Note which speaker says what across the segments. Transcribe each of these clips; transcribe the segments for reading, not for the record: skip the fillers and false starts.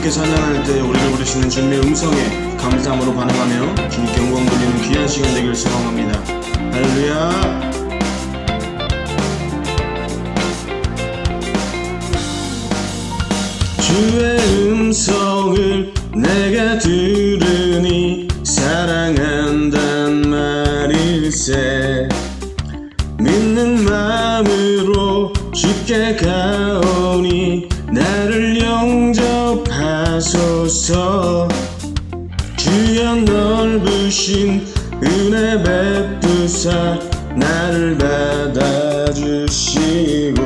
Speaker 1: 함께 찬양할 때 우리를 부르시는 주님의 음성에 감사함으로 반응하며 주님께 영광 돌리는 귀한 시간 되기를 소망합니다. 할렐루야. 주의 음성을 내가 들으니 사랑한단 말일세. 믿는 마음으로 주께 가오니 나를 영접하소서. 주여 넓으신 은혜 베푸사 나를 받아주시고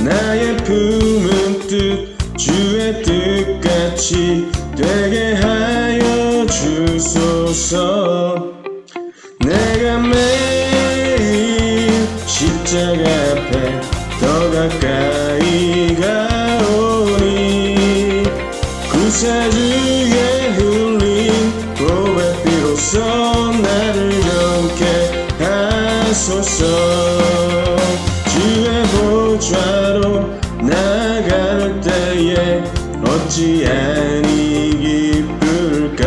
Speaker 1: 나의 품은 뜻 주의 뜻같이 되게 하여 주소서. 내가 매일 십자가 앞에 더 가까이 가오니 구세주의 흘린 보배 피로써 나를 정케 하소서. 주의 보좌로 나갈 때에 어찌 아니 기쁠까.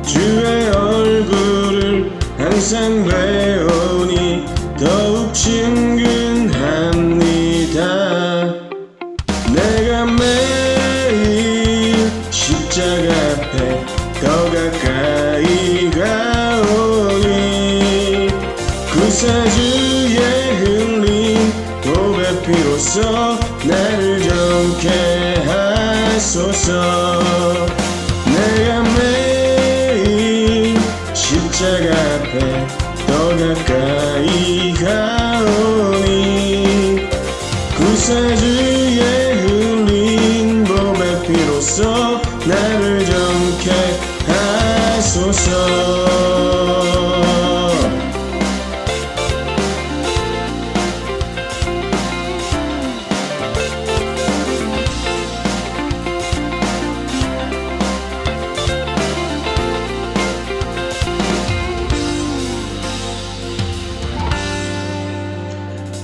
Speaker 1: 주의 얼굴을 항상 배우니 더욱 친근합니다. 내가 매일 십자가 앞에 더 가까이 가오니 구세주의 흘린 보배 피로써 나를 정케 하소서. 내가 매일 십자가 앞에 더 가까이 가오니 구세주의 흘린 보배 피로써 나를 정케 하소서.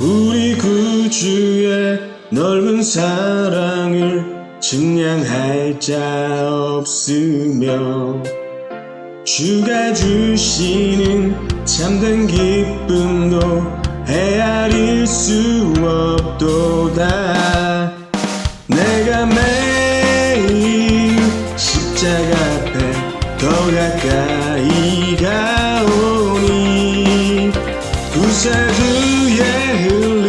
Speaker 1: 우리 구주의 넓은 사랑을 증량할 자 없으며 주가 주시는 참된 기쁨도 헤아릴 수 없도다. 내가 매일 십자가 앞에 더 가까이 가오니 구세주의 흘린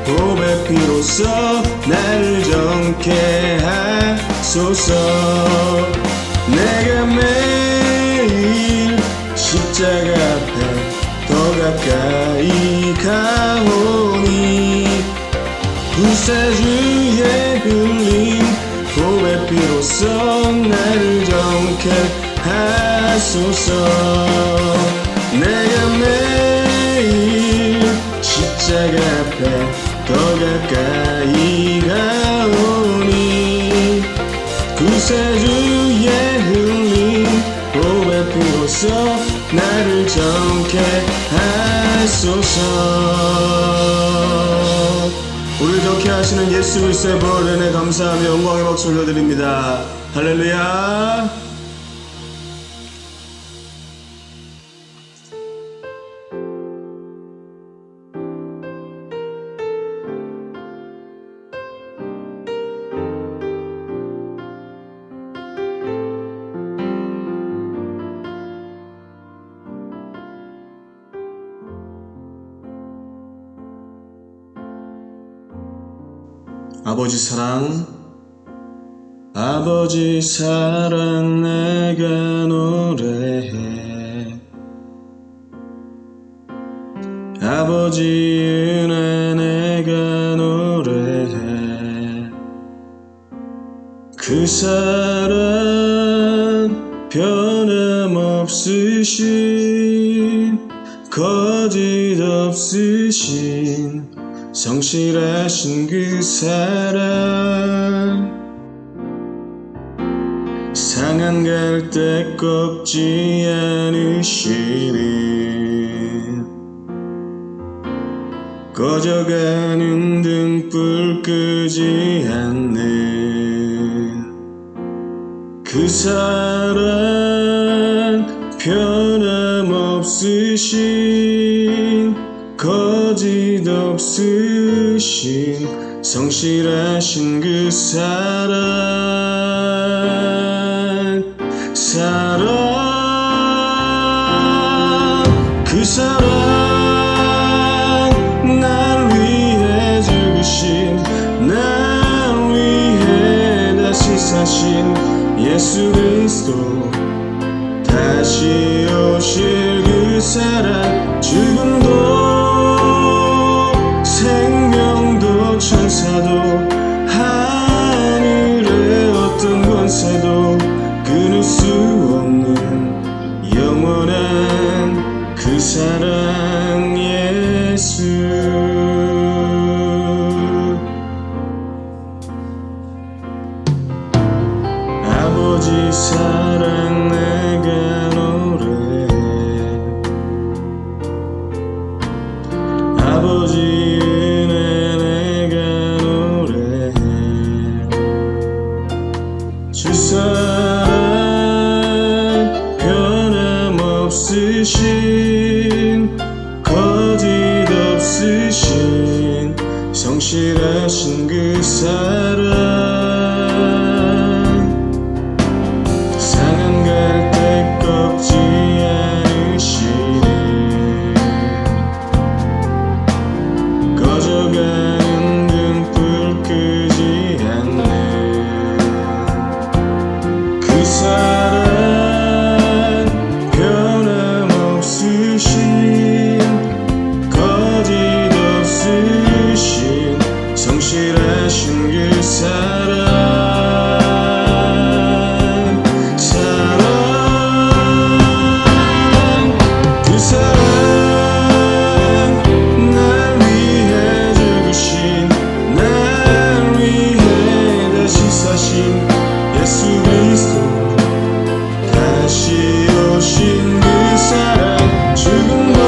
Speaker 1: 보배 피로써 나를 정케 하소서. 내가 매일 십자가 앞에 더 가까이 가오니 구세주의 흘린 보배 피로써 나를 정케 하소서. 내가 매일 십자가 앞에 더 가까이 가오니 구세주의 흘린 보배 피로써 나를 정케 하소서. 우리를 정케 하시는 예수 그리스도의 보혈 은혜 감사하며 영광의 박수 올려드립니다. 할렐루야. 아버지 사랑, 아버지 사랑 내가 노래해. 아버지 은혜 내가 노래해. 그 사랑 변함없으신 거짓 없으신 성실하신 그 사랑 상한 갈대 꺾지 않으시는 꺼져가는 등불 끄지 않는 사랑 변함없으신 거짓 없으신 성실하신 그 사랑 그 사랑 날 위해 죽으신 날 위해 다시 사신 예수 그리스도 다시 오실 그 사랑 죽음도 생명도 천사도 하늘의 어떤 권세도 끊을 수 없는 영원한 그 사랑 예수 아버지 사랑 내가 노래해 아버지 은혜 내가 노래해 주 사랑 변함없으신 거짓 없으신 성실하신 그 사랑 상한 갈 때 꺾지 않으시네 꺼져가는 등불 끄지 않네 그 사랑 변함없으신 거짓 없으신 성실하신 그 사랑 예수 그리스도 다시 오신 그 사랑 죽음도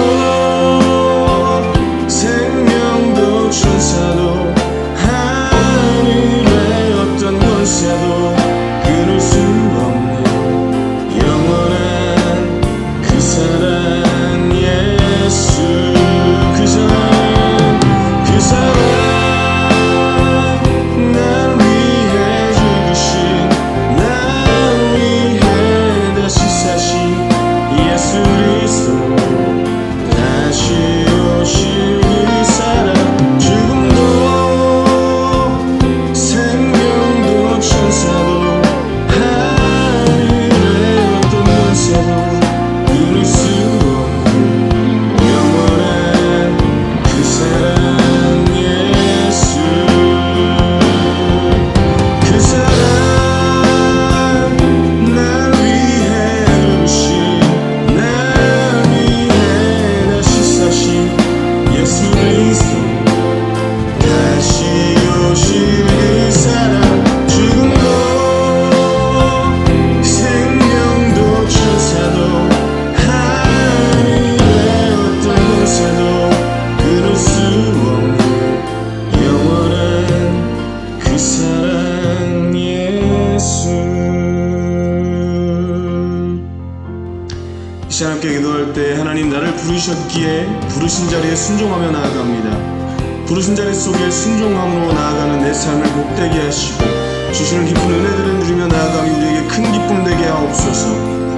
Speaker 1: 생명도 천사도 하늘의 어떤 권세도 끊을 수 없는 영원한 그 사랑 예수 그 사랑 날 위해 죽으신 예수 그리스도 다시 오실 그 사랑 죽음도 생명도 천사도 하늘의 어떤 권세도 끊을 수 없는 영원한 그 사랑 예수 그 사랑 날 위해 죽으신 예수 그리스도 다시 오실 그 사랑 죽음도 생명도 천사도 하늘의 어떤 권세도 끊을 수 없는 영원한 그 사랑 예수 이 시간 함께 기도할 때 하나님 나를 부르셨기에 부르신 자리에 순종하며 나아갑니다. 부르신 자리 속에 순종함으로 나아가는 내 삶을 복되게 하시고 주시는 깊은 은혜들을 누리며 나아감이 우리에게 큰 기쁨 되게 하옵소서.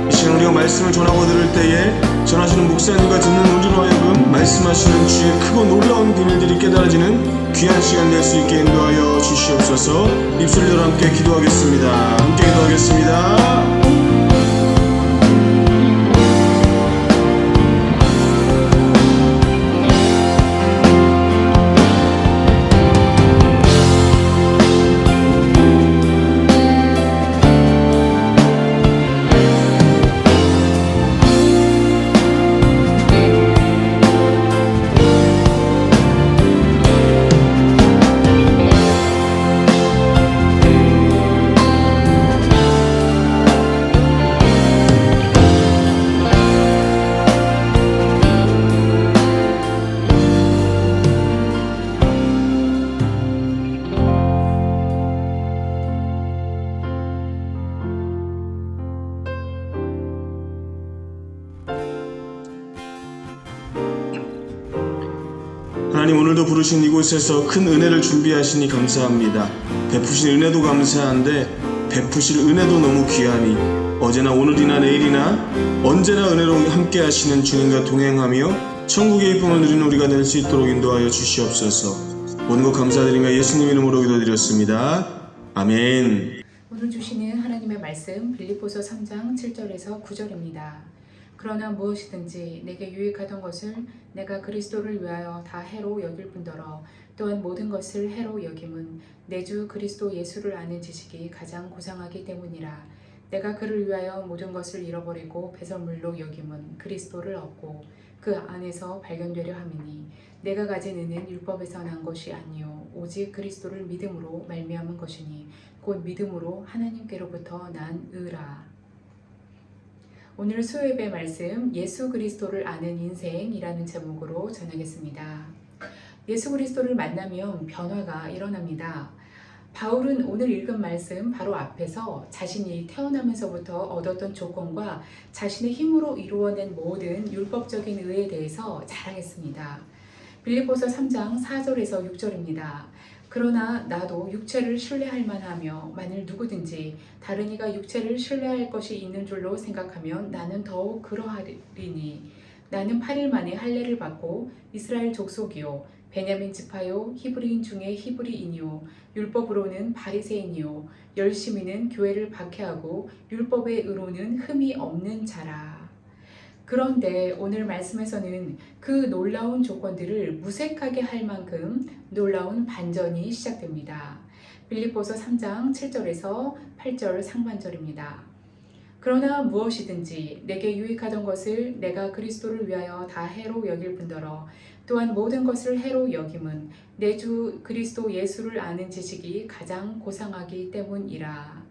Speaker 1: 이 시간 우리가 말씀을 전하고 들을 때에 전하시는 목사님과 듣는 우리로 하여금 말씀하시는 주의 크고 놀라운 비밀들이 깨달아지는 귀한 시간 될 수 있게 인도하여 주시옵소서. 입술로 함께 기도하겠습니다. 함께 기도하겠습니다. 하나님 오늘도 부르신 이곳에서 큰 은혜를 준비하시니 감사합니다. 베푸신 은혜도 감사한데 베푸실 은혜도 너무 귀하니 어제나 오늘이나 내일이나 언제나 은혜로 함께 하시는 주님과 동행하며 천국의 기쁨을 누리는 우리가 될 수 있도록 인도하여 주시옵소서. 모든 것 감사드리며 예수님 이름으로 기도드렸습니다. 아멘.
Speaker 2: 오늘 주시는 하나님의 말씀 빌립보서 3장 7절에서 9절입니다. 그러나 무엇이든지 내게 유익하던 것을 내가 그리스도를 위하여 다 해로 여길 뿐더러 또한 모든 것을 해로 여김은 내 주 그리스도 예수를 아는 지식이 가장 고상하기 때문이라. 내가 그를 위하여 모든 것을 잃어버리고 배설물로 여김은 그리스도를 얻고 그 안에서 발견되려 함이니 내가 가진 은은 율법에서 난 것이 아니요 오직 그리스도를 믿음으로 말미암은 것이니 곧 믿음으로 하나님께로부터 난 의라. 오늘 수요예배 말씀 예수 그리스도를 아는 인생이라는 제목으로 전하겠습니다. 예수 그리스도를 만나면 변화가 일어납니다. 바울은 오늘 읽은 말씀 바로 앞에서 자신이 태어나면서부터 얻었던 조건과 자신의 힘으로 이루어낸 모든 율법적인 의에 대해서 자랑했습니다. 빌립보서 3장 4절에서 6절입니다. 그러나 나도 육체를 신뢰할 만하며 만일 누구든지 다른 이가 육체를 신뢰할 것이 있는 줄로 생각하면 나는 더욱 그러하리니 나는 8일 만에 할례를 받고 이스라엘 족속이요 베냐민 지파요 히브리인 중에 히브리인이요 율법으로는 바리새인이요 열심히는 교회를 박해하고 율법의 의로는 흠이 없는 자라. 그런데 오늘 말씀에서는 그 놀라운 조건들을 무색하게 할 만큼 놀라운 반전이 시작됩니다. 빌립보서 3장 7절에서 8절 상반절입니다. 그러나 무엇이든지 내게 유익하던 것을 내가 그리스도를 위하여 다 해로 여길 뿐더러 또한 모든 것을 해로 여김은 내 주 그리스도 예수를 아는 지식이 가장 고상하기 때문이라.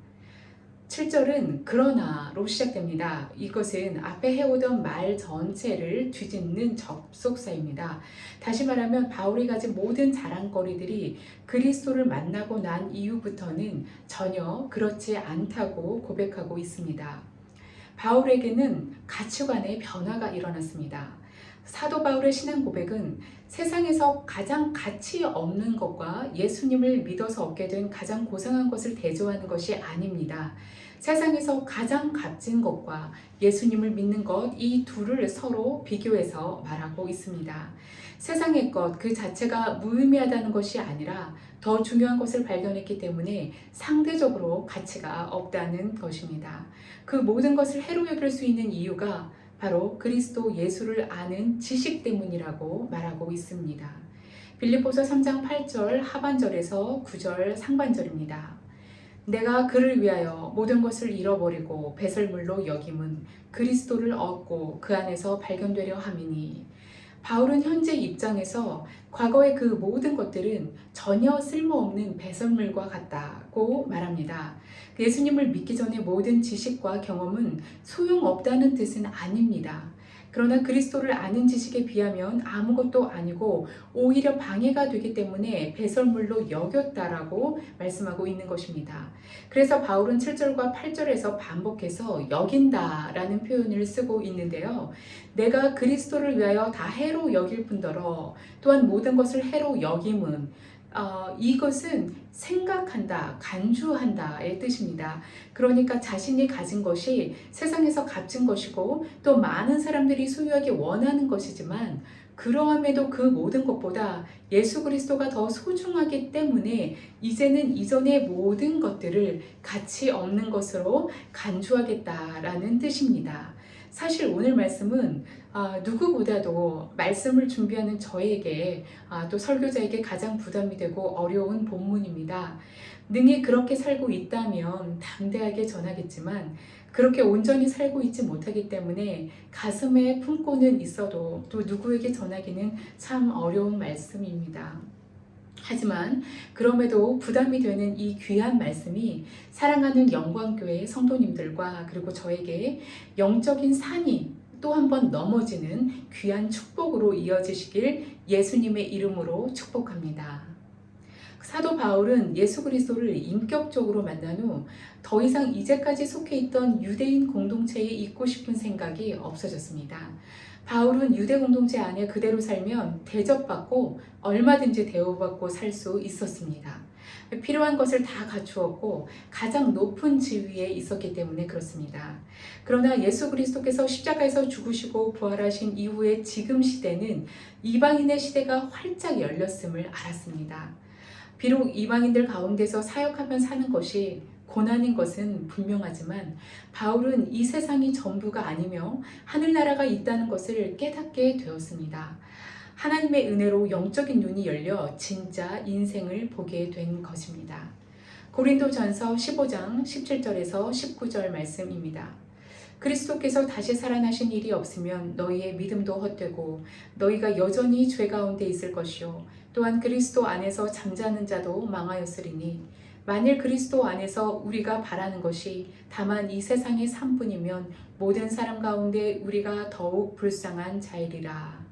Speaker 2: 7절은 그러나로 시작됩니다. 이것은 앞에 해오던 말 전체를 뒤집는 접속사입니다. 다시 말하면 바울이 가진 모든 자랑거리들이 그리스도를 만나고 난 이후부터는 전혀 그렇지 않다고 고백하고 있습니다. 바울에게는 가치관의 변화가 일어났습니다. 사도 바울의 신앙 고백은 세상에서 가장 가치 없는 것과 예수님을 믿어서 얻게 된 가장 고상한 것을 대조하는 것이 아닙니다. 세상에서 가장 값진 것과 예수님을 믿는 것, 이 둘을 서로 비교해서 말하고 있습니다. 세상의 것 그 자체가 무의미하다는 것이 아니라 더 중요한 것을 발견했기 때문에 상대적으로 가치가 없다는 것입니다. 그 모든 것을 해로 여길 수 있는 이유가 바로 그리스도 예수를 아는 지식 때문이라고 말하고 있습니다. 빌립보서 3장 8절 하반절에서 9절 상반절입니다. 내가 그를 위하여 모든 것을 잃어버리고 배설물로 여김은 그리스도를 얻고 그 안에서 발견되려 함이니. 바울은 현재 입장에서 과거의 그 모든 것들은 전혀 쓸모없는 배설물과 같다고 말합니다. 예수님을 믿기 전에 모든 지식과 경험은 소용없다는 뜻은 아닙니다. 그러나 그리스도를 아는 지식에 비하면 아무것도 아니고 오히려 방해가 되기 때문에 배설물로 여겼다라고 말씀하고 있는 것입니다. 그래서 바울은 7절과 8절에서 반복해서 여긴다라는 표현을 쓰고 있는데요. 내가 그리스도를 위하여 다 해로 여길 뿐더러 또한 모든 것을 해로 여김은 이것은 생각한다, 간주한다의 뜻입니다. 그러니까 자신이 가진 것이 세상에서 값진 것이고 또 많은 사람들이 소유하기 원하는 것이지만 그러함에도 그 모든 것보다 예수 그리스도가 더 소중하기 때문에 이제는 이전의 모든 것들을 가치 없는 것으로 간주하겠다라는 뜻입니다. 사실 오늘 말씀은 누구보다도 말씀을 준비하는 저에게 또 설교자에게 가장 부담이 되고 어려운 본문입니다. 능히 그렇게 살고 있다면 담대하게 전하겠지만 그렇게 온전히 살고 있지 못하기 때문에 가슴에 품고는 있어도 또 누구에게 전하기는 참 어려운 말씀입니다. 하지만 그럼에도 부담이 되는 이 귀한 말씀이 사랑하는 영광교회 성도님들과 그리고 저에게 영적인 산이 또 한 번 넘어지는 귀한 축복으로 이어지시길 예수님의 이름으로 축복합니다. 사도 바울은 예수 그리스도를 인격적으로 만난 후 더 이상 이제까지 속해 있던 유대인 공동체에 있고 싶은 생각이 없어졌습니다. 바울은 유대 공동체 안에 그대로 살면 대접받고 얼마든지 대우받고 살 수 있었습니다. 필요한 것을 다 갖추었고 가장 높은 지위에 있었기 때문에 그렇습니다. 그러나 예수 그리스도께서 십자가에서 죽으시고 부활하신 이후에 지금 시대는 이방인의 시대가 활짝 열렸음을 알았습니다. 비록 이방인들 가운데서 사역하며 사는 것이 고난인 것은 분명하지만 바울은 이 세상이 전부가 아니며 하늘나라가 있다는 것을 깨닫게 되었습니다. 하나님의 은혜로 영적인 눈이 열려 진짜 인생을 보게 된 것입니다. 고린도전서 15장 17절에서 19절 말씀입니다. 그리스도께서 다시 살아나신 일이 없으면 너희의 믿음도 헛되고 너희가 여전히 죄 가운데 있을 것이요 또한 그리스도 안에서 잠자는 자도 망하였으리니 만일 그리스도 안에서 우리가 바라는 것이 다만 이 세상의 삶뿐이면 모든 사람 가운데 우리가 더욱 불쌍한 자이리라.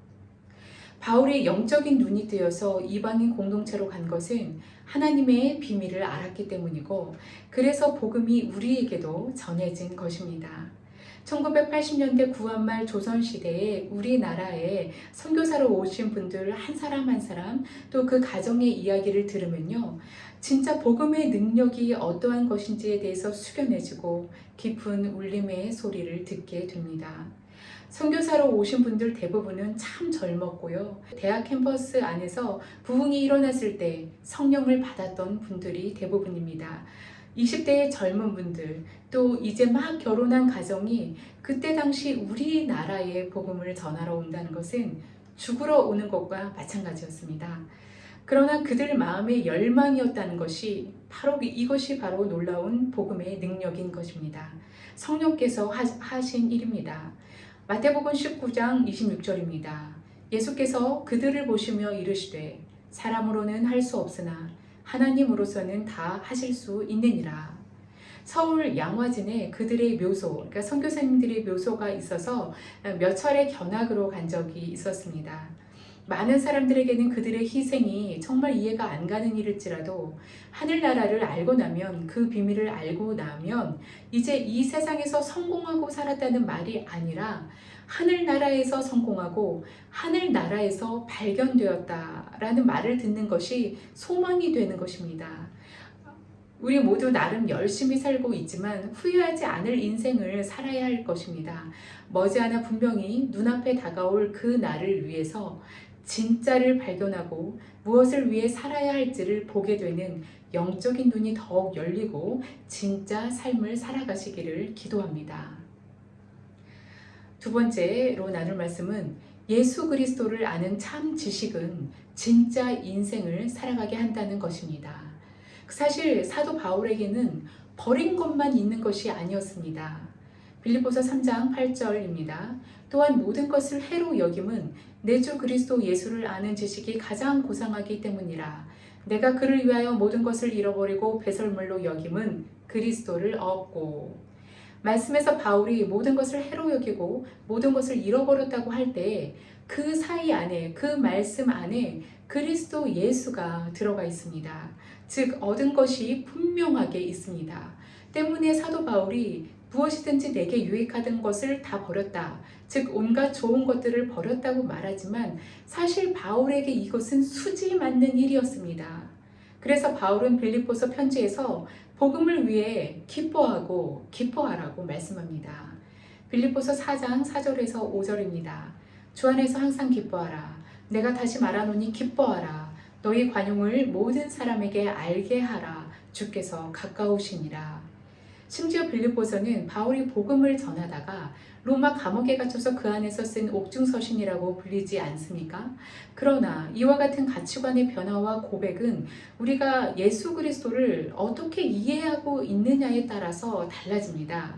Speaker 2: 바울이 영적인 눈이 뜨여서 이방인 공동체로 간 것은 하나님의 비밀을 알았기 때문이고 그래서 복음이 우리에게도 전해진 것입니다. 1980년대 구한말 조선시대에 우리나라에 선교사로 오신 분들 한 사람 한 사람 또 그 가정의 이야기를 들으면요. 진짜 복음의 능력이 어떠한 것인지에 대해서 숙연해지고 깊은 울림의 소리를 듣게 됩니다. 선교사로 오신 분들 대부분은 참 젊었고요. 대학 캠퍼스 안에서 부흥이 일어났을 때 성령을 받았던 분들이 대부분입니다. 20대의 젊은 분들, 또 이제 막 결혼한 가정이 그때 당시 우리나라에 복음을 전하러 온다는 것은 죽으러 오는 것과 마찬가지였습니다. 그러나 그들 마음의 열망이었다는 것이 이것이 바로 놀라운 복음의 능력인 것입니다. 성령께서 하신 일입니다. 마태복음 19장 26절입니다. 예수께서 그들을 보시며 이르시되 사람으로는 할 수 없으나 하나님으로서는 다 하실 수 있느니라. 서울 양화진에 그들의 묘소, 그러니까 선교사님들의 묘소가 있어서 몇 차례 견학으로 간 적이 있었습니다. 많은 사람들에게는 그들의 희생이 정말 이해가 안 가는 일일지라도 하늘나라를 알고 나면 그 비밀을 알고 나면 이제 이 세상에서 성공하고 살았다는 말이 아니라 하늘나라에서 성공하고 하늘나라에서 발견되었다라는 말을 듣는 것이 소망이 되는 것입니다. 우리 모두 나름 열심히 살고 있지만 후회하지 않을 인생을 살아야 할 것입니다. 머지않아 분명히 눈앞에 다가올 그 날을 위해서 진짜를 발견하고 무엇을 위해 살아야 할지를 보게 되는 영적인 눈이 더욱 열리고 진짜 삶을 살아가시기를 기도합니다. 두 번째로 나눌 말씀은 예수 그리스도를 아는 참 지식은 진짜 인생을 살아가게 한다는 것입니다. 사실 사도 바울에게는 버린 것만 있는 것이 아니었습니다. 빌립보서 3장 8절입니다. 또한 모든 것을 해로 여김은 내 주 그리스도 예수를 아는 지식이 가장 고상하기 때문이라. 내가 그를 위하여 모든 것을 잃어버리고 배설물로 여김은 그리스도를 얻고. 말씀에서 바울이 모든 것을 해로 여기고 모든 것을 잃어버렸다고 할 때 그 사이 안에, 그 말씀 안에 그리스도 예수가 들어가 있습니다. 즉 얻은 것이 분명하게 있습니다. 때문에 사도 바울이 무엇이든지 내게 유익하던 것을 다 버렸다. 즉 온갖 좋은 것들을 버렸다고 말하지만 사실 바울에게 이것은 수지 맞는 일이었습니다. 그래서 바울은 빌립보서 편지에서 복음을 위해 기뻐하고 기뻐하라고 말씀합니다. 빌립보서 4장 4절에서 5절입니다. 주 안에서 항상 기뻐하라. 내가 다시 말하노니 기뻐하라. 너희 관용을 모든 사람에게 알게 하라. 주께서 가까우시니라. 심지어 빌립보서는 바울이 복음을 전하다가 로마 감옥에 갇혀서 그 안에서 쓴 옥중서신이라고 불리지 않습니까? 그러나 이와 같은 가치관의 변화와 고백은 우리가 예수 그리스도를 어떻게 이해하고 있느냐에 따라서 달라집니다.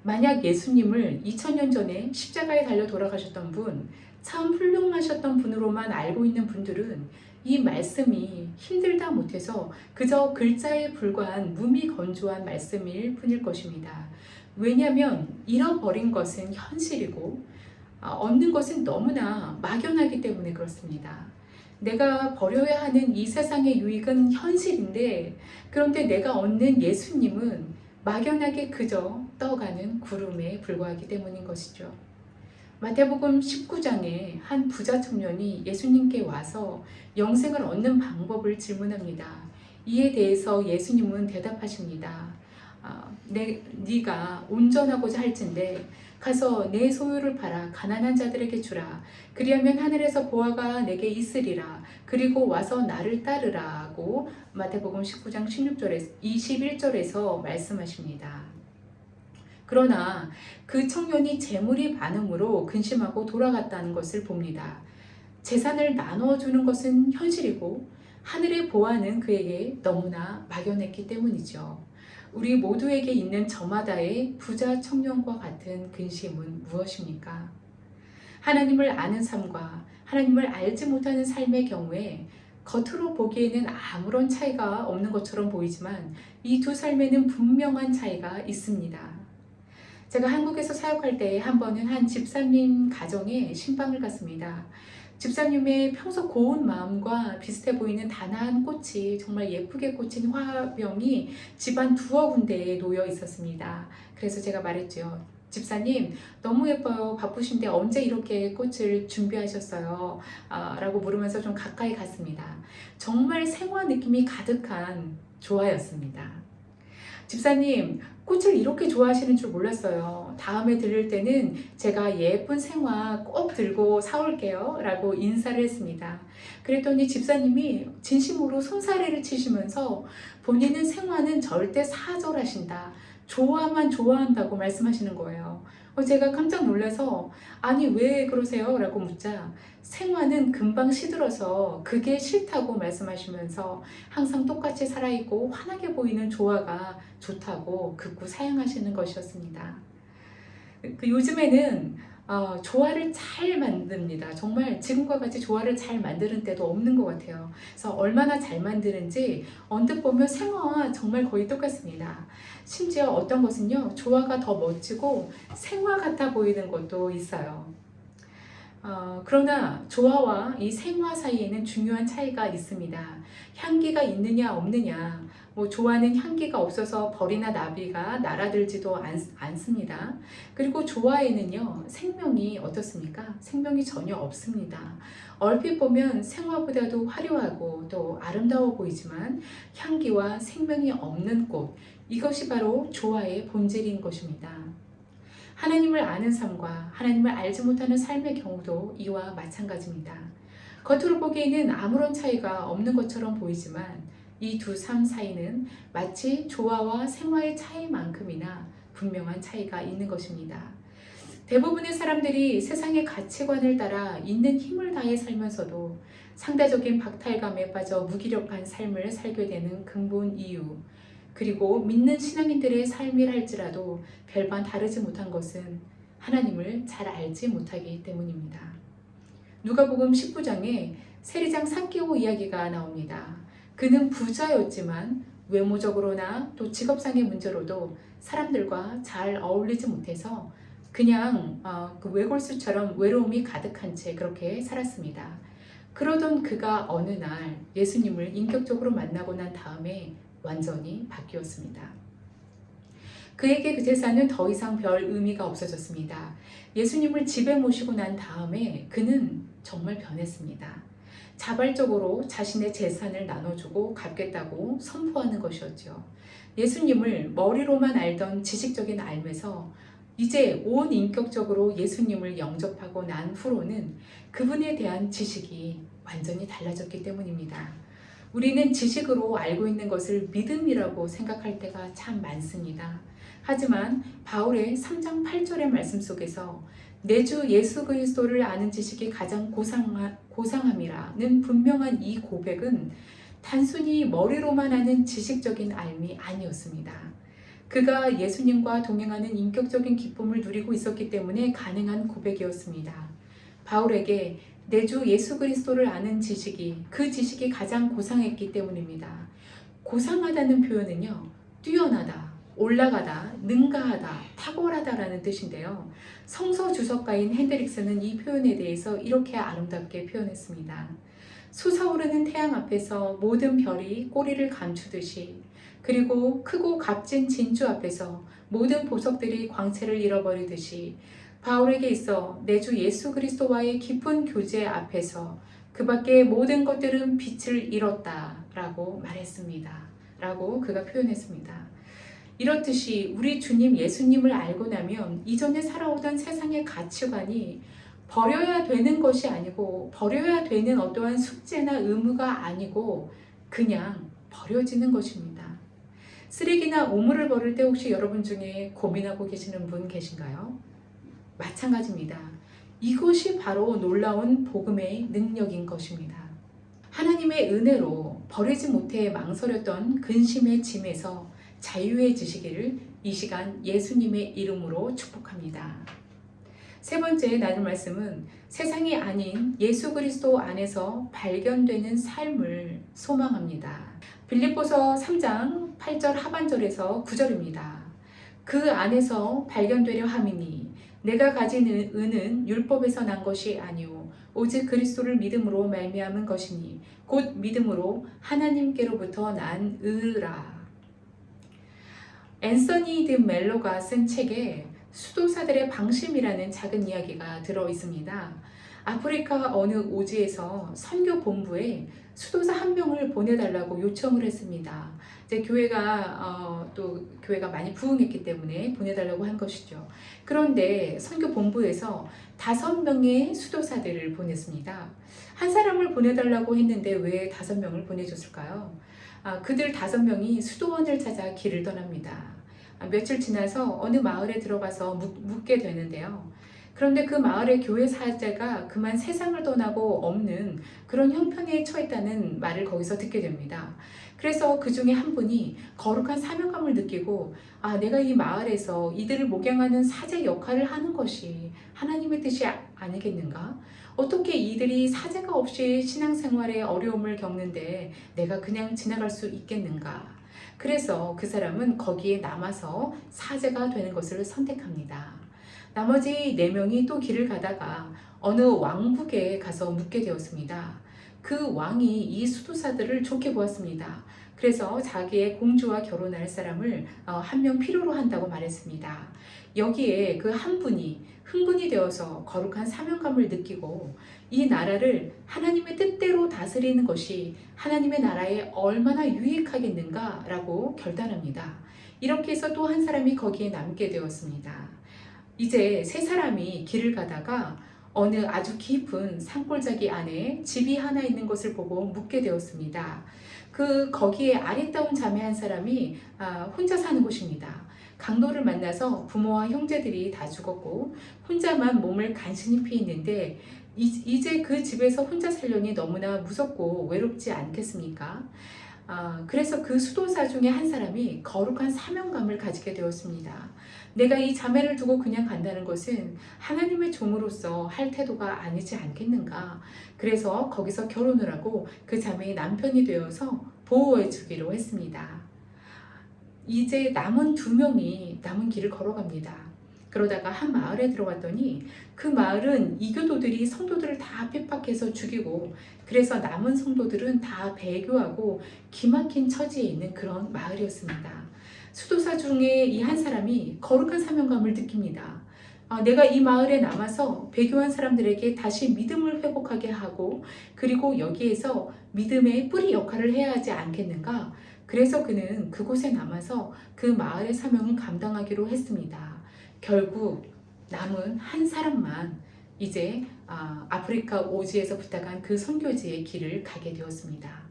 Speaker 2: 만약 예수님을 2000년 전에 십자가에 달려 돌아가셨던 분, 참 훌륭하셨던 분으로만 알고 있는 분들은 이 말씀이 힘들다 못해서 그저 글자에 불과한 무미건조한 말씀일 뿐일 것입니다. 왜냐하면 잃어버린 것은 현실이고 얻는 것은 너무나 막연하기 때문에 그렇습니다. 내가 버려야 하는 이 세상의 유익은 현실인데 그런데 내가 얻는 예수님은 막연하게 그저 떠가는 구름에 불과하기 때문인 것이죠. 마태복음 19장에 한 부자 청년이 예수님께 와서 영생을 얻는 방법을 질문합니다. 이에 대해서 예수님은 대답하십니다. 네가 온전하고자 할진대 가서 내 소유를 팔아 가난한 자들에게 주라. 그리하면 하늘에서 보화가 내게 있으리라. 그리고 와서 나를 따르라고 마태복음 19장 21절에서 말씀하십니다. 그러나 그 청년이 재물이 많음으로 근심하고 돌아갔다는 것을 봅니다. 재산을 나눠주는 것은 현실이고 하늘의 보화는 그에게 너무나 막연했기 때문이죠. 우리 모두에게 있는 저마다의 부자 청년과 같은 근심은 무엇입니까? 하나님을 아는 삶과 하나님을 알지 못하는 삶의 경우에 겉으로 보기에는 아무런 차이가 없는 것처럼 보이지만 이 두 삶에는 분명한 차이가 있습니다. 제가 한국에서 사역할 때 한 번은 한 집사님 가정에 신방을 갔습니다. 집사님의 평소 고운 마음과 비슷해 보이는 단아한 꽃이 정말 예쁘게 꽂힌 화병이 집안 두어 군데에 놓여 있었습니다. 그래서 제가 말했죠. 집사님 너무 예뻐요. 바쁘신데 언제 이렇게 꽃을 준비하셨어요? 라고 물으면서 좀 가까이 갔습니다. 정말 생화 느낌이 가득한 조화였습니다. 집사님 꽃을 이렇게 좋아하시는 줄 몰랐어요. 다음에 들릴 때는 제가 예쁜 생화 꼭 들고 사올게요 라고 인사를 했습니다. 그랬더니 집사님이 진심으로 손사래를 치시면서 본인은 생화는 절대 사절하신다. 조화만 좋아한다고 말씀하시는 거예요. 제가 깜짝 놀라서 아니 왜 그러세요? 라고 묻자 생화는 금방 시들어서 그게 싫다고 말씀하시면서 항상 똑같이 살아있고 환하게 보이는 조화가 좋다고 극구 사양하시는 것이었습니다. 요즘에는 조화를 잘 만듭니다. 정말 지금과 같이 조화를 잘 만드는 때도 없는 것 같아요. 그래서 얼마나 잘 만드는지 언뜻 보면 생화와 정말 거의 똑같습니다. 심지어 어떤 것은요, 조화가 더 멋지고 생화 같아 보이는 것도 있어요. 그러나 조화와 이 생화 사이에는 중요한 차이가 있습니다. 향기가 있느냐 없느냐, 조화는 향기가 없어서 벌이나 나비가 날아들지도 않습니다. 그리고 조화에는요, 생명이 어떻습니까? 생명이 전혀 없습니다. 얼핏 보면 생화보다도 화려하고 또 아름다워 보이지만 향기와 생명이 없는 꽃, 이것이 바로 조화의 본질인 것입니다. 하나님을 아는 삶과 하나님을 알지 못하는 삶의 경우도 이와 마찬가지입니다. 겉으로 보기에는 아무런 차이가 없는 것처럼 보이지만 이 두 삶 사이는 마치 조화와 생화의 차이만큼이나 분명한 차이가 있는 것입니다. 대부분의 사람들이 세상의 가치관을 따라 있는 힘을 다해 살면서도 상대적인 박탈감에 빠져 무기력한 삶을 살게 되는 근본 이유, 그리고 믿는 신앙인들의 삶이랄지라도 별반 다르지 못한 것은 하나님을 잘 알지 못하기 때문입니다. 누가복음 19장에 세리장 삭개오 이야기가 나옵니다. 그는 부자였지만 외모적으로나 또 직업상의 문제로도 사람들과 잘 어울리지 못해서 그냥 그 외골수처럼 외로움이 가득한 채 그렇게 살았습니다. 그러던 그가 어느 날 예수님을 인격적으로 만나고 난 다음에 완전히 바뀌었습니다. 그에게 그 재산은 더 이상 별 의미가 없어졌습니다. 예수님을 집에 모시고 난 다음에 그는 정말 변했습니다. 자발적으로 자신의 재산을 나눠주고 갚겠다고 선포하는 것이었죠. 예수님을 머리로만 알던 지식적인 삶에서 이제 온 인격적으로 예수님을 영접하고 난 후로는 그분에 대한 지식이 완전히 달라졌기 때문입니다. 우리는 지식으로 알고 있는 것을 믿음이라고 생각할 때가 참 많습니다. 하지만 바울의 3장 8절의 말씀 속에서 내 주 예수 그리스도를 아는 지식이 가장 고상함이라는 분명한 이 고백은 단순히 머리로만 아는 지식적인 알미 아니었습니다. 그가 예수님과 동행하는 인격적인 기쁨을 누리고 있었기 때문에 가능한 고백이었습니다. 바울에게 내 주 예수 그리스도를 아는 지식이 그 지식이 가장 고상했기 때문입니다. 고상하다는 표현은요, 뛰어나다, 올라가다, 능가하다, 탁월하다라는 뜻인데요. 성서 주석가인 핸드릭스는 이 표현에 대해서 이렇게 아름답게 표현했습니다. 솟아오르는 태양 앞에서 모든 별이 꼬리를 감추듯이, 그리고 크고 값진 진주 앞에서 모든 보석들이 광채를 잃어버리듯이 바울에게 있어 내 주 예수 그리스도와의 깊은 교제 앞에서 그 밖의 모든 것들은 빛을 잃었다 라고 말했습니다. 라고 그가 표현했습니다. 이렇듯이 우리 주님 예수님을 알고 나면 이전에 살아오던 세상의 가치관이 버려야 되는 것이 아니고 버려야 되는 어떠한 숙제나 의무가 아니고 그냥 버려지는 것입니다. 쓰레기나 오물을 버릴 때 혹시 여러분 중에 고민하고 계시는 분 계신가요? 마찬가지입니다. 이것이 바로 놀라운 복음의 능력인 것입니다. 하나님의 은혜로 버리지 못해 망설였던 근심의 짐에서 자유해지시기를 이 시간 예수님의 이름으로 축복합니다. 세 번째 나눌 말씀은 세상이 아닌 예수 그리스도 안에서 발견되는 삶을 소망합니다. 빌립보서 3장 8절 하반절에서 9절입니다. 그 안에서 발견되려 함이니 내가 가진 은은 율법에서 난 것이 아니오 오직 그리스도를 믿음으로 말미암은 것이니 곧 믿음으로 하나님께로부터 난 의라. 앤서니 드 멜로가 쓴 책에 수도사들의 방심이라는 작은 이야기가 들어 있습니다. 아프리카 어느 오지에서 선교 본부에 수도사 한 명을 보내달라고 요청을 했습니다. 이제 교회가 많이 부흥했기 때문에 보내달라고 한 것이죠. 그런데 선교 본부에서 5명의 수도사들을 보냈습니다. 한 사람을 보내달라고 했는데 왜 5명을 보내줬을까요? 그들 5명이 수도원을 찾아 길을 떠납니다. 며칠 지나서 어느 마을에 들어가서 묵게 되는데요. 그런데 그 마을의 교회 사제가 그만 세상을 떠나고 없는 그런 형편에 처했다는 말을 거기서 듣게 됩니다. 그래서 그 중에 한 분이 거룩한 사명감을 느끼고 내가 이 마을에서 이들을 목양하는 사제 역할을 하는 것이 하나님의 뜻이 아니겠는가? 어떻게 이들이 사제가 없이 신앙생활에 어려움을 겪는데 내가 그냥 지나갈 수 있겠는가? 그래서 그 사람은 거기에 남아서 사제가 되는 것을 선택합니다. 나머지 4명이 또 길을 가다가 어느 왕국에 가서 묵게 되었습니다. 그 왕이 이 수도사들을 좋게 보았습니다. 그래서 자기의 공주와 결혼할 사람을 한 명 필요로 한다고 말했습니다. 여기에 그 한 분이 흥분이 되어서 거룩한 사명감을 느끼고 이 나라를 하나님의 뜻대로 다스리는 것이 하나님의 나라에 얼마나 유익하겠는가라고 결단합니다. 이렇게 해서 또 한 사람이 거기에 남게 되었습니다. 이제 3사람이 길을 가다가 어느 아주 깊은 산골짜기 안에 집이 하나 있는 것을 보고 묵게 되었습니다. 거기에 아리따운 자매 한 사람이 혼자 사는 곳입니다. 강도를 만나서 부모와 형제들이 다 죽었고 혼자만 몸을 간신히 피했는데 이제 그 집에서 혼자 살려니 너무나 무섭고 외롭지 않겠습니까? 그래서 그 수도사 중에 한 사람이 거룩한 사명감을 가지게 되었습니다. 내가 이 자매를 두고 그냥 간다는 것은 하나님의 종으로서 할 태도가 아니지 않겠는가? 그래서 거기서 결혼을 하고 그 자매의 남편이 되어서 보호해 주기로 했습니다. 이제 남은 2명이 남은 길을 걸어갑니다. 그러다가 한 마을에 들어갔더니 그 마을은 이교도들이 성도들을 다 핍박해서 죽이고 그래서 남은 성도들은 다 배교하고 기막힌 처지에 있는 그런 마을이었습니다. 수도사 중에 이 한 사람이 거룩한 사명감을 느낍니다. 내가 이 마을에 남아서 배교한 사람들에게 다시 믿음을 회복하게 하고 그리고 여기에서 믿음의 뿌리 역할을 해야 하지 않겠는가? 그래서 그는 그곳에 남아서 그 마을의 사명을 감당하기로 했습니다. 결국 남은 한 사람만 이제 아프리카 오지에서 부탁한 그 선교지의 길을 가게 되었습니다.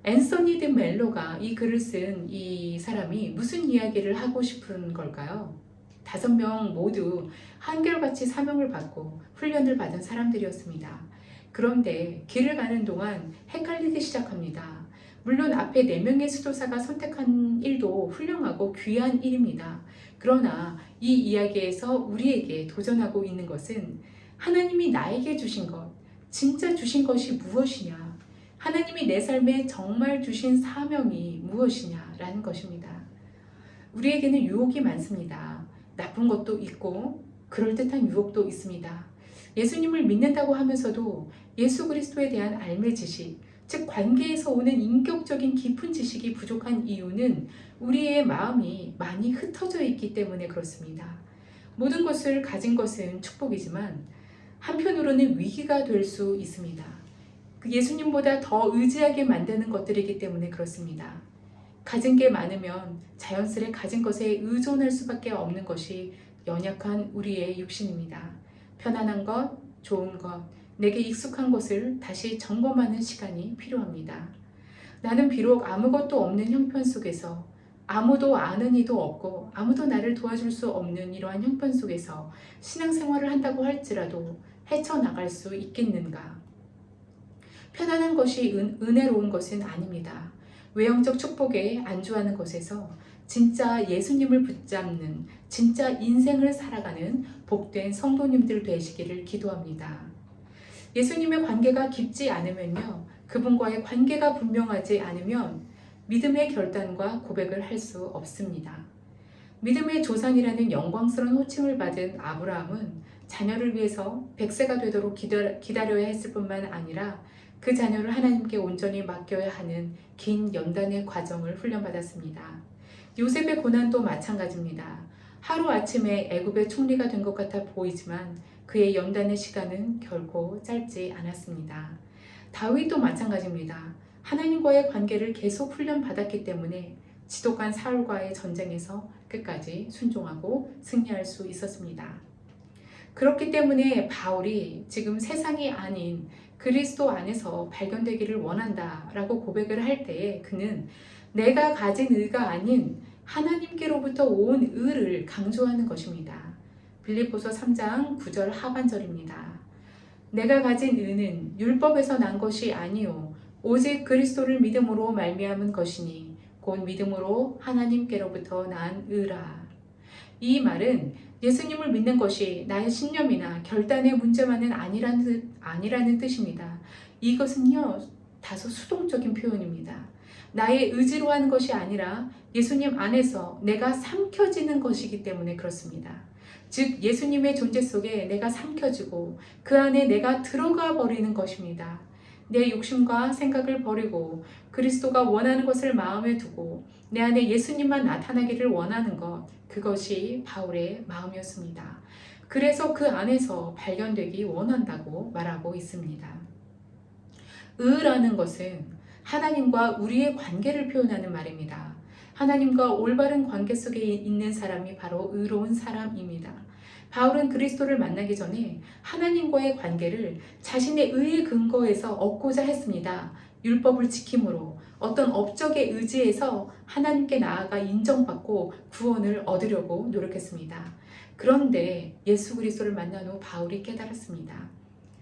Speaker 2: 앤서니 드 멜로가 이 글을 쓴 이 사람이 무슨 이야기를 하고 싶은 걸까요? 5명 모두 한결같이 사명을 받고 훈련을 받은 사람들이었습니다. 그런데 길을 가는 동안 헷갈리기 시작합니다. 물론 앞에 4명의 수도사가 선택한 일도 훌륭하고 귀한 일입니다. 그러나 이 이야기에서 우리에게 도전하고 있는 것은 하나님이 나에게 주신 것, 진짜 주신 것이 무엇이냐? 하나님이 내 삶에 정말 주신 사명이 무엇이냐라는 것입니다. 우리에게는 유혹이 많습니다. 나쁜 것도 있고 그럴듯한 유혹도 있습니다. 예수님을 믿는다고 하면서도 예수 그리스도에 대한 알매 지식, 즉 관계에서 오는 인격적인 깊은 지식이 부족한 이유는 우리의 마음이 많이 흩어져 있기 때문에 그렇습니다. 모든 것을 가진 것은 축복이지만 한편으로는 위기가 될 수 있습니다. 그 예수님보다 더 의지하게 만드는 것들이기 때문에 그렇습니다. 가진 게 많으면 자연스레 가진 것에 의존할 수밖에 없는 것이 연약한 우리의 육신입니다. 편안한 것, 좋은 것, 내게 익숙한 것을 다시 점검하는 시간이 필요합니다. 나는 비록 아무것도 없는 형편 속에서 아무도 아는 이도 없고 아무도 나를 도와줄 수 없는 이러한 형편 속에서 신앙생활을 한다고 할지라도 헤쳐나갈 수 있겠는가? 편안한 것이 은혜로운 것은 아닙니다. 외형적 축복에 안주하는 것에서 진짜 예수님을 붙잡는, 진짜 인생을 살아가는 복된 성도님들 되시기를 기도합니다. 예수님의 관계가 깊지 않으면요, 그분과의 관계가 분명하지 않으면 믿음의 결단과 고백을 할 수 없습니다. 믿음의 조상이라는 영광스러운 호칭을 받은 아브라함은 자녀를 위해서 100세가 되도록 기다려야 했을 뿐만 아니라 그 자녀를 하나님께 온전히 맡겨야 하는 긴 연단의 과정을 훈련받았습니다. 요셉의 고난도 마찬가지입니다. 하루아침에 애굽의 총리가 된 것 같아 보이지만 그의 연단의 시간은 결코 짧지 않았습니다. 다윗도 마찬가지입니다. 하나님과의 관계를 계속 훈련받았기 때문에 지독한 사울과의 전쟁에서 끝까지 순종하고 승리할 수 있었습니다. 그렇기 때문에 바울이 지금 세상이 아닌 그리스도 안에서 발견되기를 원한다라고 고백을 할 때에 그는 내가 가진 의가 아닌 하나님께로부터 온 의를 강조하는 것입니다. 빌립보서 3장 9절 하반절입니다. 내가 가진 의는 율법에서 난 것이 아니요 오직 그리스도를 믿음으로 말미암은 것이니 곧 믿음으로 하나님께로부터 난 의라. 이 말은 예수님을 믿는 것이 나의 신념이나 결단의 문제만은 아니라는 뜻입니다. 이것은요, 다소 수동적인 표현입니다. 나의 의지로 하는 것이 아니라 예수님 안에서 내가 삼켜지는 것이기 때문에 그렇습니다. 즉 예수님의 존재 속에 내가 삼켜지고 그 안에 내가 들어가 버리는 것입니다. 내 욕심과 생각을 버리고 그리스도가 원하는 것을 마음에 두고 내 안에 예수님만 나타나기를 원하는 것, 그것이 바울의 마음이었습니다. 그래서 그 안에서 발견되기 원한다고 말하고 있습니다. 의라는 것은 하나님과 우리의 관계를 표현하는 말입니다. 하나님과 올바른 관계 속에 있는 사람이 바로 의로운 사람입니다. 바울은 그리스도를 만나기 전에 하나님과의 관계를 자신의 의의 근거에서 얻고자 했습니다. 율법을 지킴으로 어떤 업적에 의지해서 하나님께 나아가 인정받고 구원을 얻으려고 노력했습니다. 그런데 예수 그리스도를 만난 후 바울이 깨달았습니다.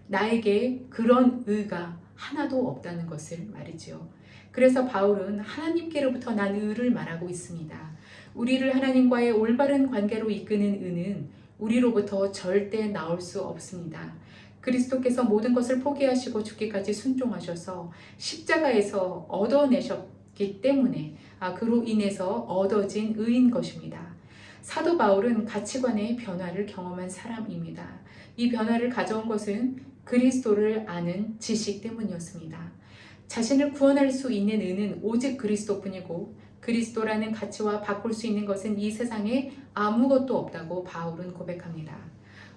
Speaker 2: 나에게 그런 의가 하나도 없다는 것을 말이죠. 그래서 바울은 하나님께로부터 난 의를 말하고 있습니다. 우리를 하나님과의 올바른 관계로 이끄는 의는 우리로부터 절대 나올 수 없습니다. 그리스도께서 모든 것을 포기하시고 죽기까지 순종하셔서 십자가에서 얻어내셨기 때문에 그로 인해서 얻어진 의인 것입니다. 사도 바울은 가치관의 변화를 경험한 사람입니다. 이 변화를 가져온 것은 그리스도를 아는 지식 때문이었습니다. 자신을 구원할 수 있는 의는 오직 그리스도뿐이고 그리스도라는 가치와 바꿀 수 있는 것은 이 세상에 아무것도 없다고 바울은 고백합니다.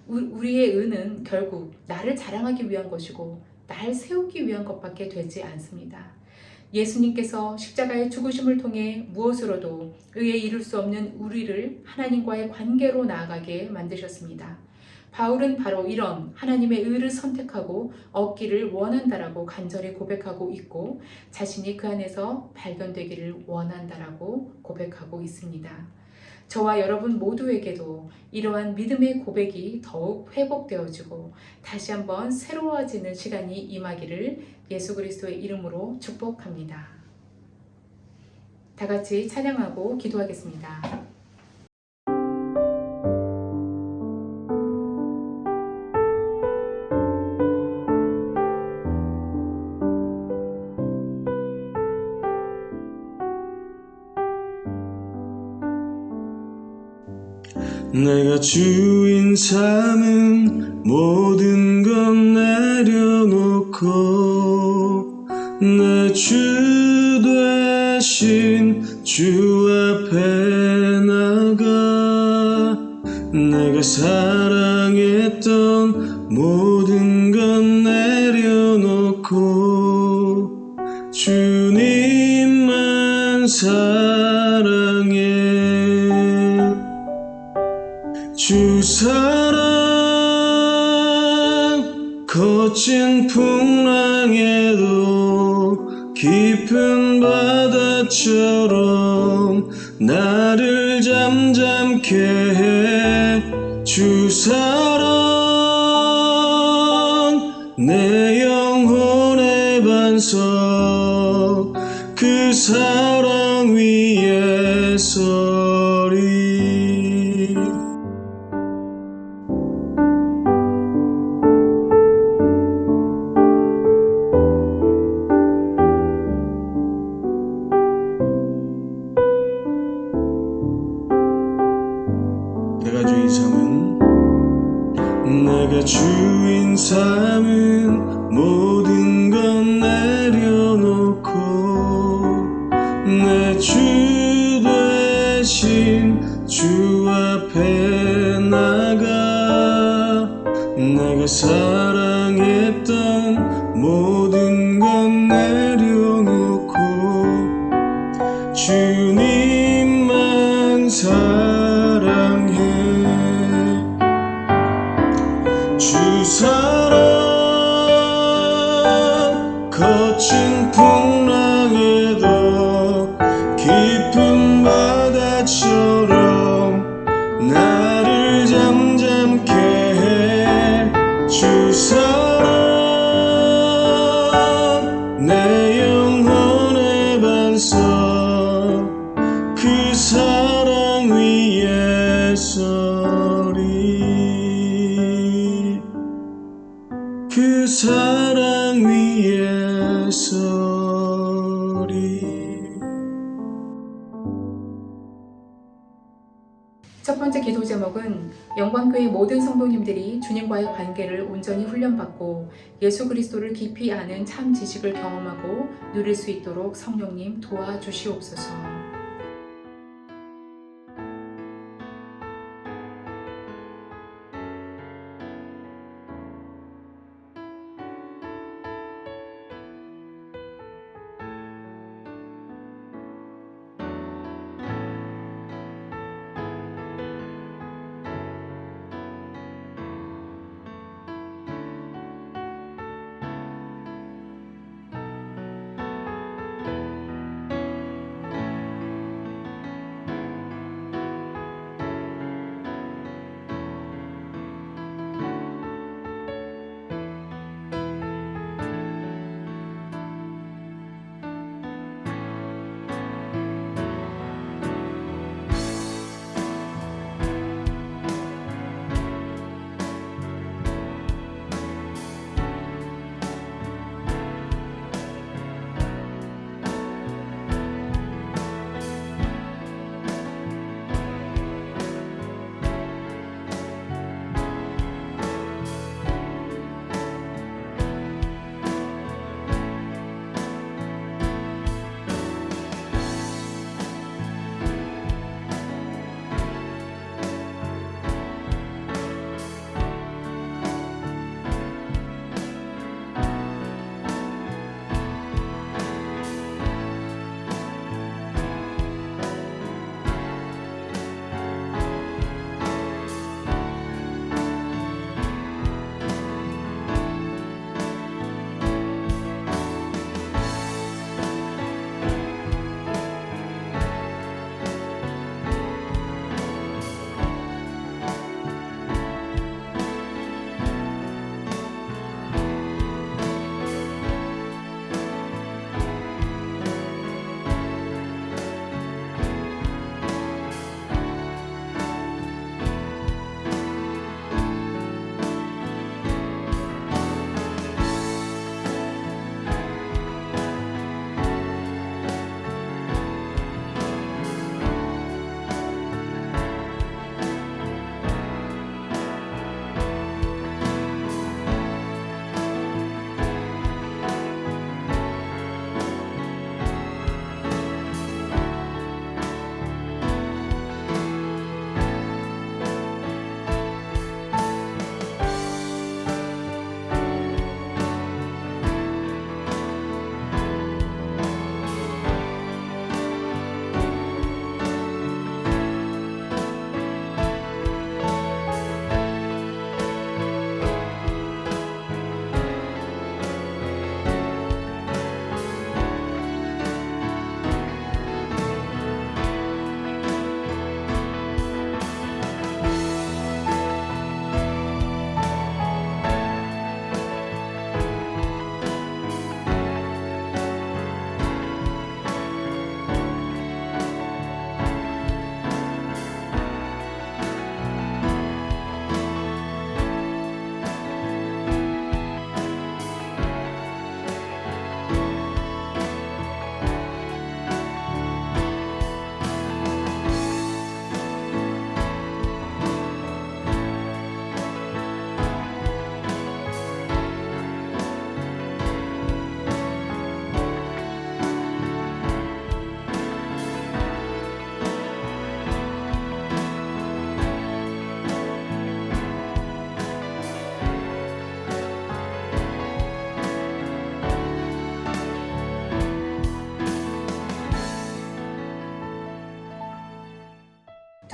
Speaker 2: 우리의 의는 결국 나를 자랑하기 위한 것이고 날 세우기 위한 것밖에 되지 않습니다. 예수님께서 십자가의 죽으심을 통해 무엇으로도 의에 이룰 수 없는 우리를 하나님과의 관계로 나아가게 만드셨습니다. 바울은 바로 이런 하나님의 의를 선택하고 얻기를 원한다라고 간절히 고백하고 있고 자신이 그 안에서 발견되기를 원한다라고 고백하고 있습니다. 저와 여러분 모두에게도 이러한 믿음의 고백이 더욱 회복되어지고 다시 한번 새로워지는 시간이 임하기를 예수 그리스도의 이름으로 축복합니다. 다 같이 찬양하고 기도하겠습니다.
Speaker 1: 내가 주인 삼은 모든 건 내려놓고 내 주 되신 주 앞에 나가 내가 사랑했던 모든 건 내려놓고 주님만 사랑해. 주 사랑 거친 풍랑에도 깊은 바다처럼 나를 잠잠케 해. 주 사랑 내 영혼의 반석 그 사랑 위에 서리. 내가 주인 삼은 모든 건 내려놓고 내 주 대신 주 앞에 나가. 내가 사랑했던 모든 건 내려놓고 주님만 사랑해. 주 사랑 거친 풍랑에도 깊은 바다처럼 나를 잠잠케 해. 주 사랑 내 영혼의 반석 그 사랑 위에 서리. 그 사랑 위에 서리.
Speaker 2: 첫 번째 기도 제목은 영광교회 모든 성도님들이 주님과의 관계를 온전히 훈련받고 예수 그리스도를 깊이 아는 참 지식을 경험하고 누릴 수 있도록 성령님 도와주시옵소서.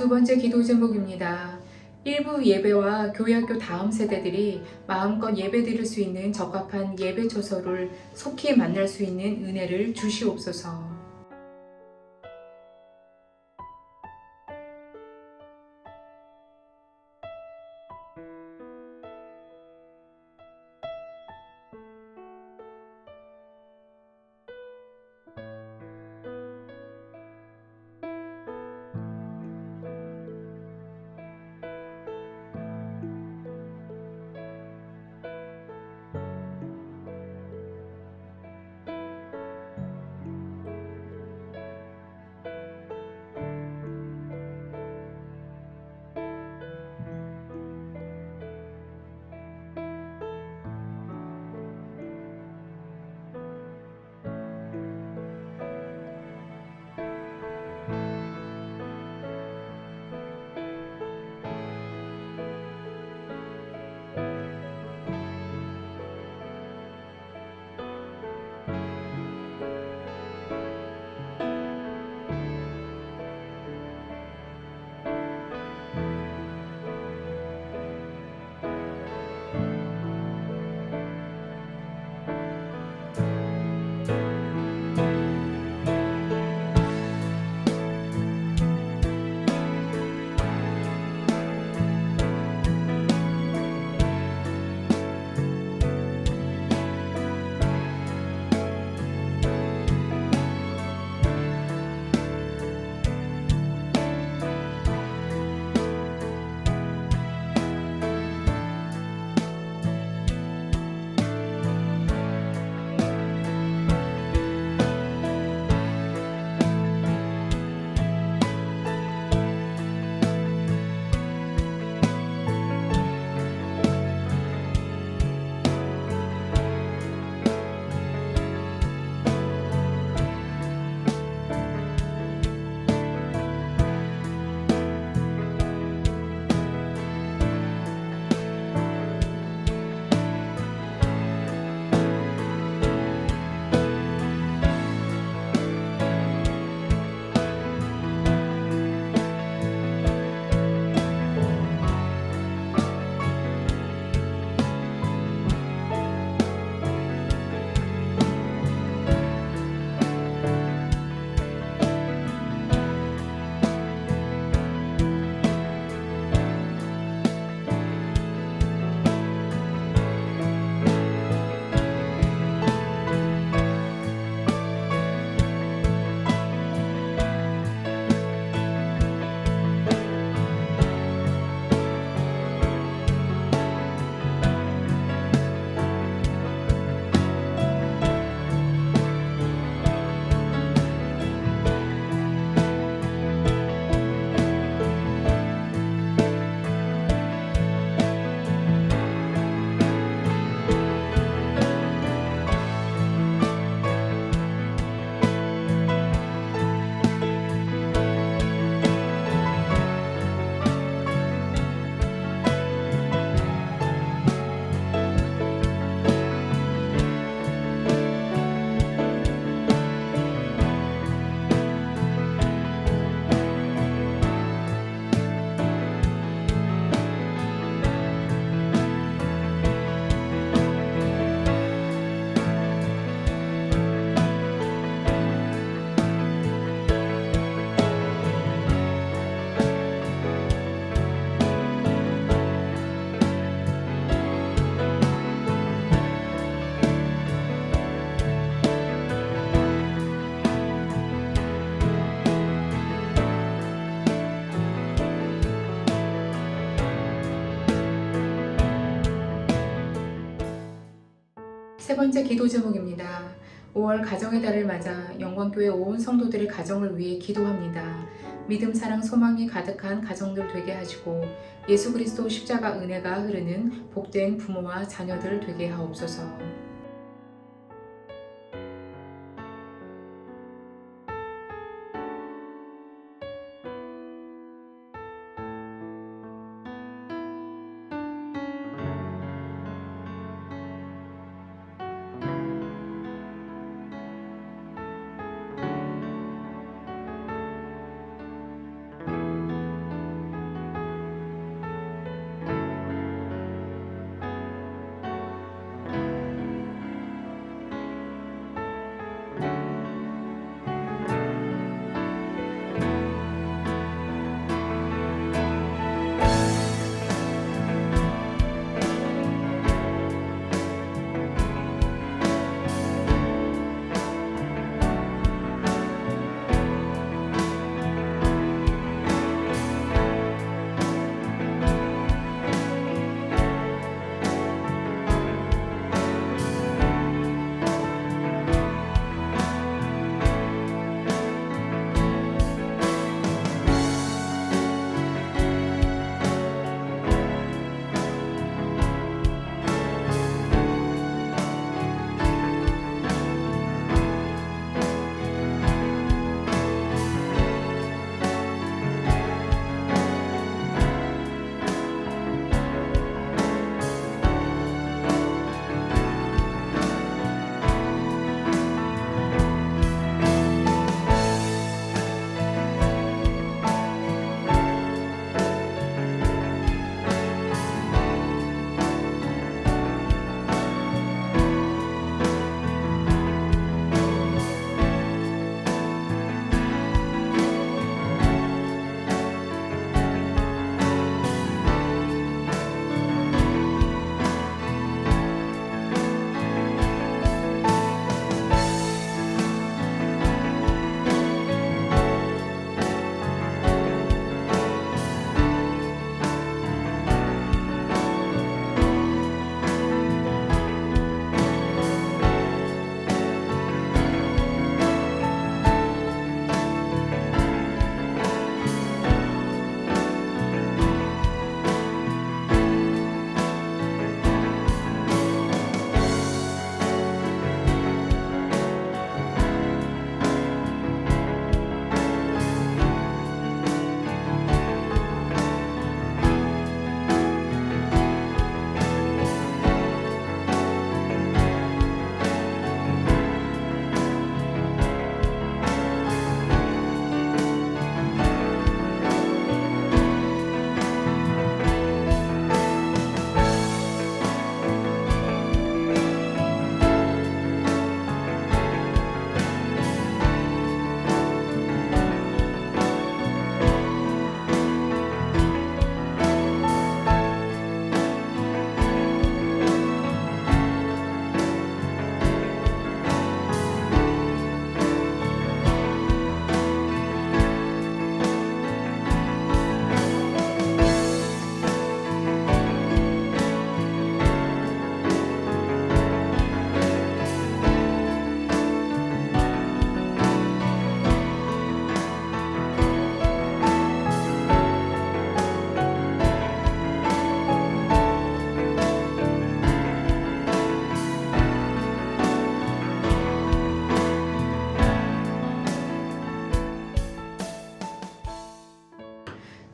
Speaker 2: 두 번째 기도 제목입니다. 일부 예배와 교회학교 다음 세대들이 마음껏 예배드릴 수 있는 적합한 예배 처소를 속히 만날 수 있는 은혜를 주시옵소서. 세 번째 기도 제목입니다. 5월 가정의 달을 맞아 영광교회 온 성도들의 가정을 위해 기도합니다. 믿음, 사랑, 소망이 가득한 가정들 되게 하시고 예수 그리스도 십자가 은혜가 흐르는 복된 부모와 자녀들 되게 하옵소서.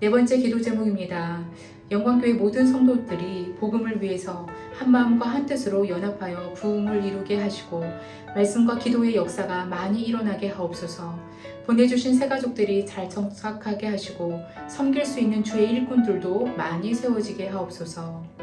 Speaker 2: 네 번째 기도 제목입니다. 영광교회 모든 성도들이 복음을 위해서 한 마음과 한 뜻으로 연합하여 부흥을 이루게 하시고 말씀과 기도의 역사가 많이 일어나게 하옵소서. 보내주신 새 가족들이 잘 정착하게 하시고 섬길 수 있는 주의 일꾼들도 많이 세워지게 하옵소서.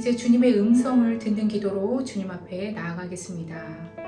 Speaker 2: 이제 주님의 음성을 듣는 기도로 주님 앞에 나아가겠습니다.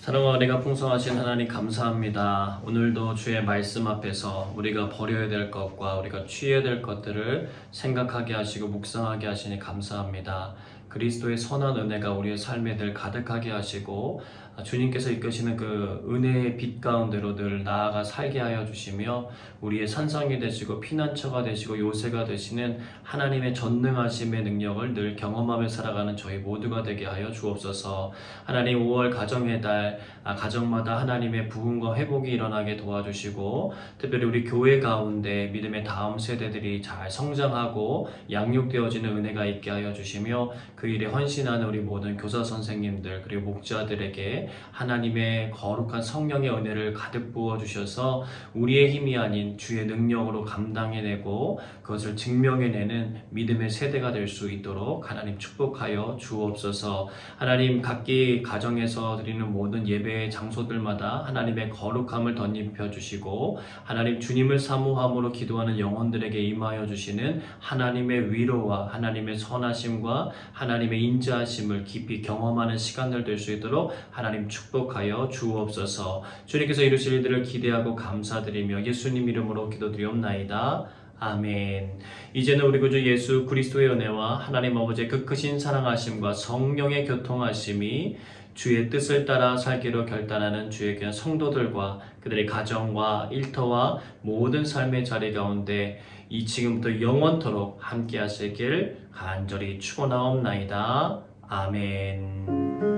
Speaker 3: 사랑과 은혜가 풍성하신 하나님 감사합니다. 오늘도 주의 말씀 앞에서 우리가 버려야 될 것과 우리가 취해야 될 것들을 생각하게 하시고 묵상하게 하시니 감사합니다. 그리스도의 선한 은혜가 우리의 삶에 늘 가득하게 하시고 주님께서 이끄시는 그 은혜의 빛 가운데로 늘 나아가 살게 하여 주시며 우리의 산성이 되시고 피난처가 되시고 요새가 되시는 하나님의 전능하심의 능력을 늘 경험하며 살아가는 저희 모두가 되게 하여 주옵소서. 하나님 5월 가정의 달 가정마다 하나님의 부흥과 회복이 일어나게 도와주시고 특별히 우리 교회 가운데 믿음의 다음 세대들이 잘 성장하고 양육되어지는 은혜가 있게 하여 주시며 그 일에 헌신하는 우리 모든 교사 선생님들 그리고 목자들에게 하나님의 거룩한 성령의 은혜를 가득 부어주셔서 우리의 힘이 아닌 주의 능력으로 감당해내고 그것을 증명해내는 믿음의 세대가 될 수 있도록 하나님 축복하여 주옵소서. 하나님 각기 가정에서 드리는 모든 예배의 장소들마다 하나님의 거룩함을 덧입혀 주시고 하나님 주님을 사모함으로 기도하는 영혼들에게 임하여 주시는 하나님의 위로와 하나님의 선하심과 하나님의 인자하심을 깊이 경험하는 시간들 될 수 있도록 하나님 축복하여 주옵소서. 주님께서 이루실 일들을 기대하고 감사드리며 예수님 이름으로 기도드리옵나이다. 아멘. 이제는 우리 구주 예수 그리스도의 은혜와 하나님 아버지의 그 크신 사랑하심과 성령의 교통하심이 주의 뜻을 따라 살기로 결단하는 주의 귀한 성도들과 그들의 가정과 일터와 모든 삶의 자리 가운데 이 지금부터 영원토록 함께 하시길 간절히 축원하옵나이다. 아멘.